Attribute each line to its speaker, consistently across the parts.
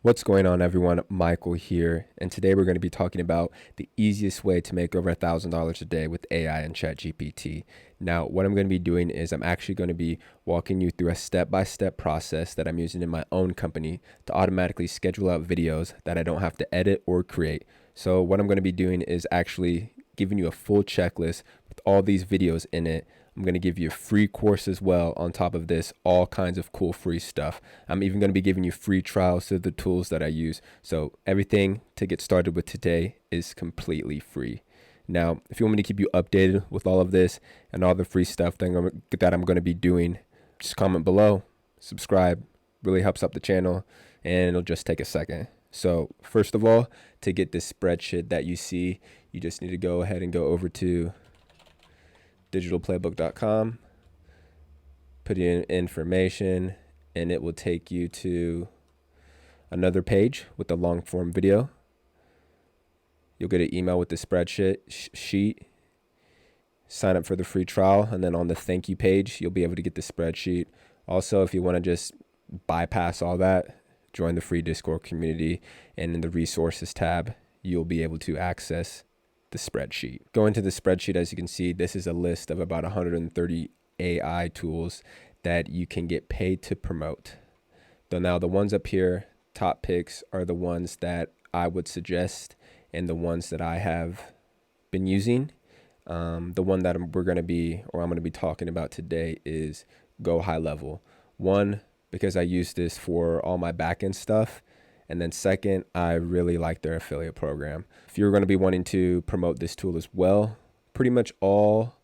Speaker 1: What's going on, everyone? Michael here, and today we're going to be talking about the easiest way to make over $1,000 a day with AI and ChatGPT. Now, what I'm going to be doing is I'm actually going to be walking you through a step-by-step process that I'm using in my own company to automatically schedule out videos that I don't have to edit or create. So what I'm going to be doing is actually giving you a full checklist with all these videos in it. I'm going to give you a free course as well on top of this, all kinds of cool free stuff. I'm even going to be giving you free trials to the tools that I use. So everything to get started with today is completely free. Now, if you want me to keep you updated with all of this and all the free stuff that I'm going to be doing, just comment below, subscribe, really helps up the channel, and it'll just take a second. So first of all, to get this spreadsheet that you see, you just need to go ahead and go over to digitalplaybook.com, put in information, and it will take you to another page with the long form video. You'll get an email with the spreadsheet sheet, sign up for the free trial, and then on the thank you page, you'll be able to get the spreadsheet. Also, if you want to just bypass all that, join the free Discord community, and in the resources tab, you'll be able to access the spreadsheet. Going to the spreadsheet, as you can see, this is a list of about 130 AI tools that you can get paid to promote. Though now the ones up here, top picks, are the ones that I would suggest and the ones that I have been using. The one that I'm going to be talking about today is Go High Level. One, because I use this for all my backend stuff. And then second, I really like their affiliate program. If you're going to be wanting to promote this tool as well, pretty much all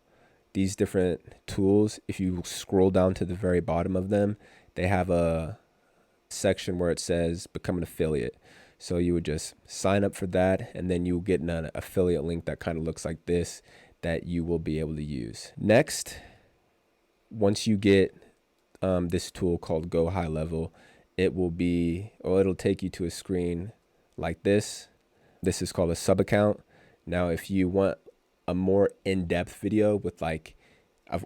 Speaker 1: these different tools, if you scroll down to the very bottom of them, they have a section where it says become an affiliate. So you would just sign up for that, and then you'll get an affiliate link that kind of looks like this that you will be able to use. Next, once you get this tool called Go High Level, it'll take you to a screen like this. This is called a sub account. Now, if you want a more in-depth video with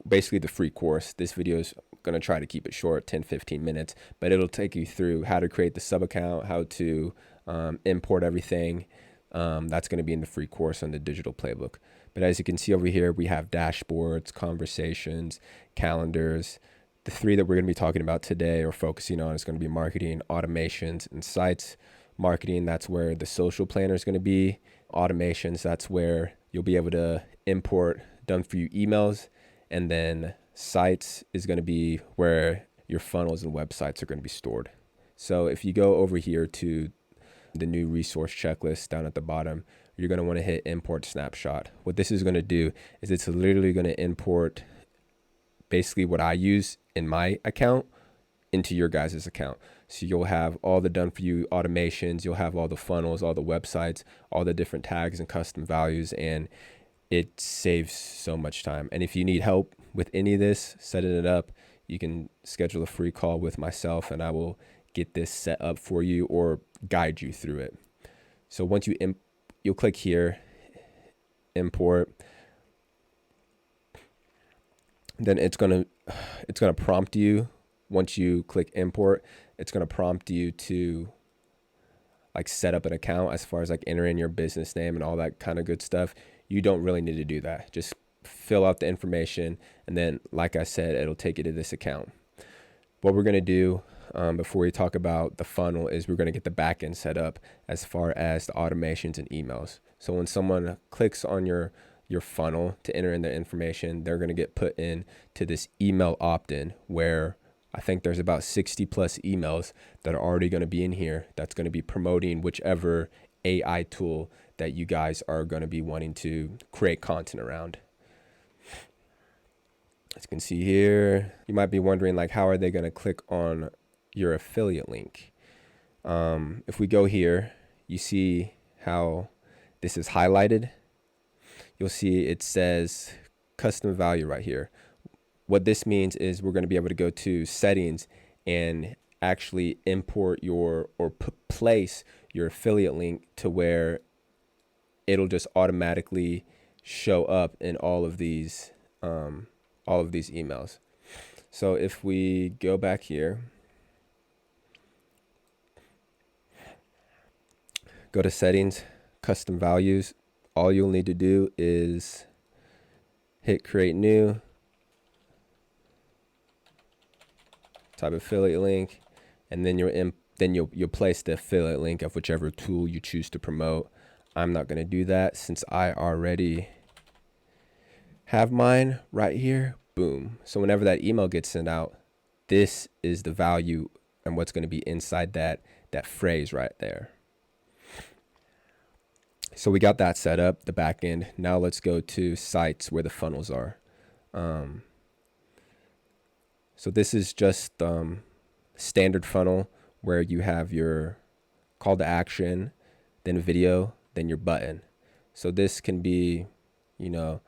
Speaker 1: basically the free course, this video is going to try to keep it short, 10-15 minutes, but it'll take you through how to create the sub account, how to import everything. That's going to be in the free course on the digital playbook. But as you can see over here, we have dashboards, conversations, calendars. The three that we're going to be talking about today or focusing on is going to be marketing, automations, and sites. Marketing, that's where the social planner is going to be. Automations, that's where you'll be able to import done for you emails. And then sites is going to be where your funnels and websites are going to be stored. So if you go over here to the new resource checklist down at the bottom, you're going to want to hit import snapshot. What this is going to do is it's literally going to import basically what I use in my account into your guys' account. So you'll have all the done for you automations, you'll have all the funnels, all the websites, all the different tags and custom values, and it saves so much time. And if you need help with any of this, setting it up, you can schedule a free call with myself and I will get this set up for you or guide you through it. So once you'll click here, import, then it's gonna prompt you. Once you click import, it's gonna prompt you to set up an account as far as enter in your business name and all that kind of good stuff. You don't really need to do that. Just fill out the information, and then like I said, it'll take you to this account. What we're gonna do before we talk about the funnel is we're gonna get the backend set up as far as the automations and emails. So when someone clicks on your funnel to enter in their information, they're going to get put in to this email opt-in where I think there's about 60 plus emails that are already going to be in here that's going to be promoting whichever AI tool that you guys are going to be wanting to create content around. As you can see here, you might be wondering how are they going to click on your affiliate link? If we go here, you see how this is highlighted. You'll see it says custom value right here. What this means is we're going to be able to go to settings and actually import place your affiliate link to where it'll just automatically show up in all of these emails. So if we go back here, Go to settings, custom values. All you'll need to do is hit create new, type affiliate link, and then you'll place the affiliate link of whichever tool you choose to promote. I'm not going to do that since I already have mine right here. Boom. So whenever that email gets sent out, this is the value and what's going to be inside that phrase right there. So we got that set up, the back end. Now let's go to sites where the funnels are. So this is just standard funnel where you have your call to action, then video, then your button. So this can be, the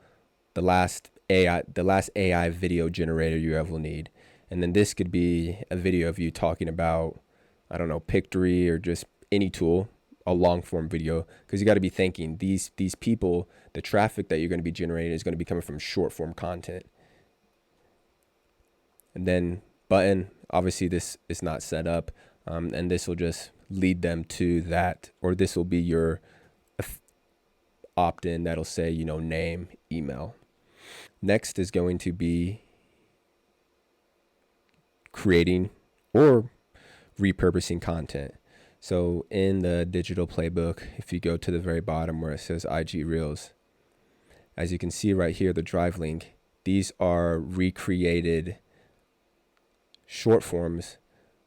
Speaker 1: last AI video generator you ever will need. And then this could be a video of you talking about, I don't know, Pictory or just any tool, a long form video, because you got to be thinking these people, the traffic that you're going to be generating is going to be coming from short form content. And then button, obviously this is not set up, and this will just lead them to that, or this will be your opt-in that'll say, name, email. Next is going to be creating or repurposing content. So in the digital playbook, if you go to the very bottom where it says IG Reels, as you can see right here, the drive link, these are recreated short forms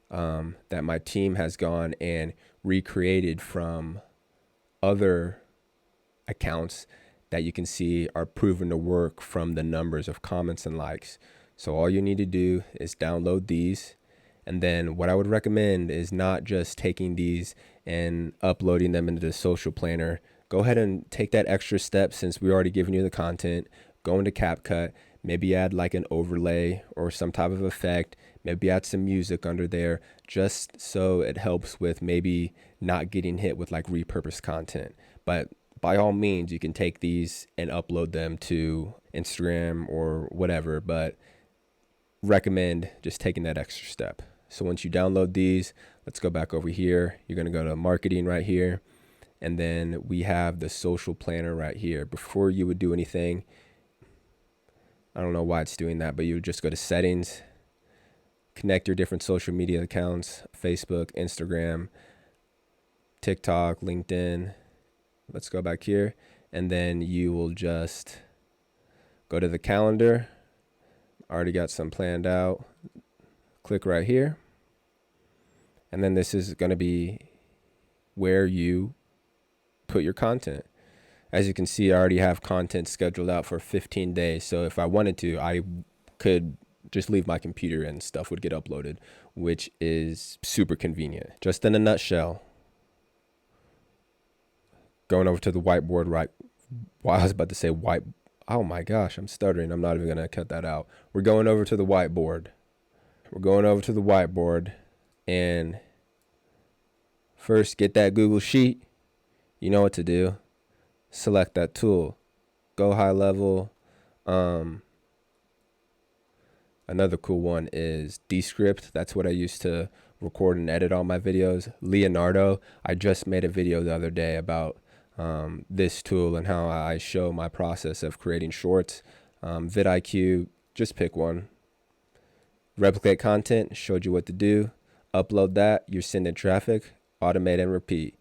Speaker 1: that my team has gone and recreated from other accounts that you can see are proven to work from the numbers of comments and likes. So all you need to do is download these. And then what I would recommend is not just taking these and uploading them into the social planner. Go ahead and take that extra step since we already given you the content. Go into CapCut, maybe add like an overlay or some type of effect. Maybe add some music under there just so it helps with maybe not getting hit with like repurposed content. But by all means, you can take these and upload them to Instagram or whatever, but recommend just taking that extra step. So once you download these, let's go back over here. You're going to go to marketing right here. And then we have the social planner right here. Before you would do anything, I don't know why it's doing that, but you would just go to settings, connect your different social media accounts, Facebook, Instagram, TikTok, LinkedIn. Let's go back here. And then you will just go to the calendar. Already got some planned out. Click right here. And then this is going to be where you put your content. As you can see, I already have content scheduled out for 15 days. So if I wanted to, I could just leave my computer and stuff would get uploaded, which is super convenient. Just in a nutshell, going over to the whiteboard right. Well, I was about to say white. Oh my gosh, I'm stuttering. I'm not even going to cut that out. We're going over to the whiteboard. And first get that Google Sheet. You know what to do. Select that tool. Go high level. Another cool one is Descript. That's what I use to record and edit all my videos. Leonardo. I just made a video the other day about this tool and how I show my process of creating shorts. vidIQ, just pick one. Replicate content, showed you what to do. Upload that, you're sending traffic. Automate and repeat.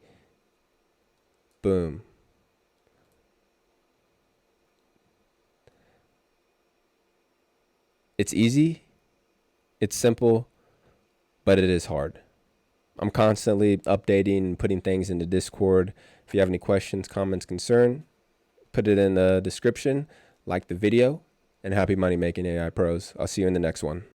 Speaker 1: Boom. It's easy, it's simple, but it is hard. I'm constantly updating and putting things into Discord. If you have any questions, comments, concern, put it in the description, like the video, and happy money making AI pros. I'll see you in the next one.